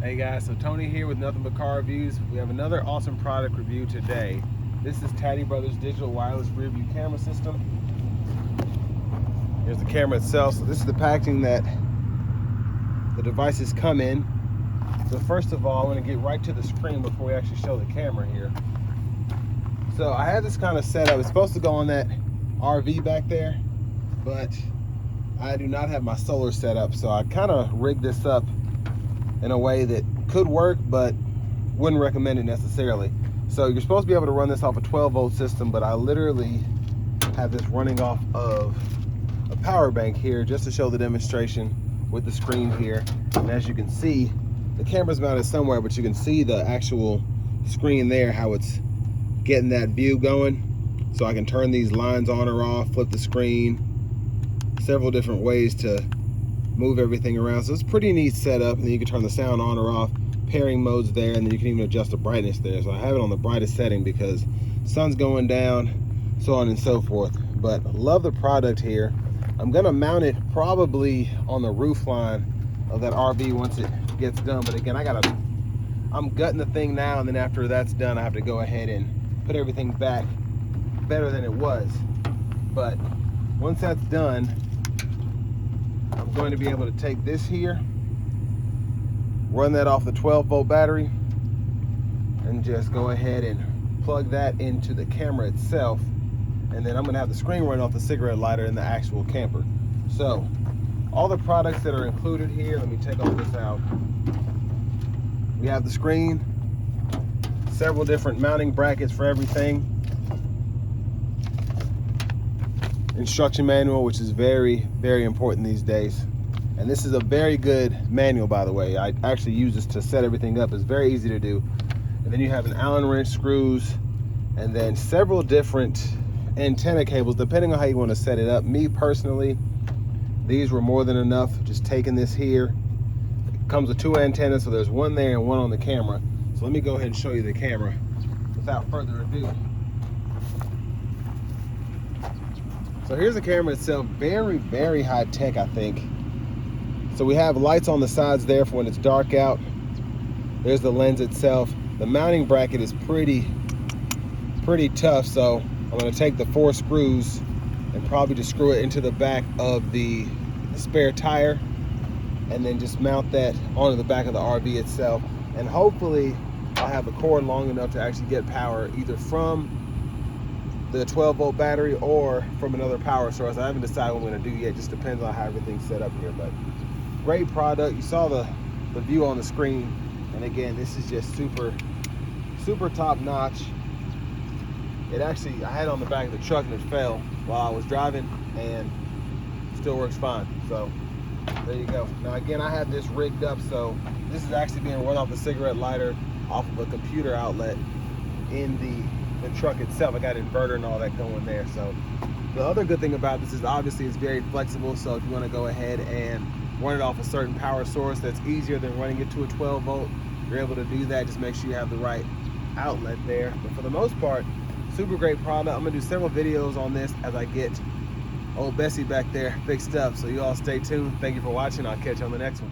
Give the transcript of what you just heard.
Hey guys, so Tony here with Nothin But Car Reviews. We have another awesome product review today. This is TadiBrothers digital wireless rear view camera system. Here's the camera itself. So this is the packaging that the devices come in. So first of all, I'm going to get right to the screen before we actually show the camera here. So I had this kind of set up. It's supposed to go on that RV back there, but I do not have my solar set up. So I kind of rigged this up in a way that could work, but wouldn't recommend it necessarily. So you're supposed to be able to run this off a 12-volt system, but I literally have this running off of a power bank here just to show the demonstration with the screen here. And as you can see, the camera's mounted somewhere, but you can see the actual screen there, how it's getting that view going. So I can turn these lines on or off, flip the screen, several different ways to move everything around. So it's a pretty neat setup. And then you can turn the sound on or off, pairing modes there, and then you can even adjust the brightness there. So I have it on the brightest setting because sun's going down, so on and so forth. But love the product here. I'm gonna mount it probably on the roof line of that RV once it gets done. But again, I'm gutting the thing now, and then after that's done, I have to go ahead and put everything back better than it was. But once that's done, I'm going to be able to take this here, run that off the 12-volt battery, and just go ahead and plug that into the camera itself. And then I'm going to have the screen run off the cigarette lighter in the actual camper. So all the products that are included here, let me take all this out. We have the screen, several different mounting brackets for everything, instruction manual, which is very, very important these days. And this is a very good manual, by the way. I actually use this to set everything up. It's very easy to do. And then you have an Allen wrench, screws, and then several different antenna cables, depending on how you want to set it up. Me personally, these were more than enough. Just taking this here. It comes with two antennas, so there's one there and one on the camera. So let me go ahead and show you the camera without further ado. So here's the camera itself. Very, very high tech, I think. So we have lights on the sides there for when it's dark out. There's the lens itself. The mounting bracket is pretty tough, so I'm going to take the 4 screws and probably just screw it into the back of the spare tire, and then just mount that onto the back of the RV itself. And hopefully I'll have a cord long enough to actually get power either from the 12-volt battery or from another power source. I haven't decided what I'm going to do yet. Just depends on how everything's set up here. But great product. You saw the view on the screen, and again, this is just super top notch. It actually, I had it on the back of the truck and it fell while I was driving, and still works fine. So there you go. Now again, I have this rigged up, so this is actually being run off the cigarette lighter off of a computer outlet in the truck itself. I got an inverter and all that going there. So the other good thing about this is obviously it's very flexible. So if you want to go ahead and run it off a certain power source that's easier than running it to a 12-volt, you're able to do that. Just make sure you have the right outlet there. But for the most part, super great product. I'm gonna do several videos on this as I get old Bessie back there fixed up. So you all stay tuned. Thank you for watching. I'll catch you on the next one.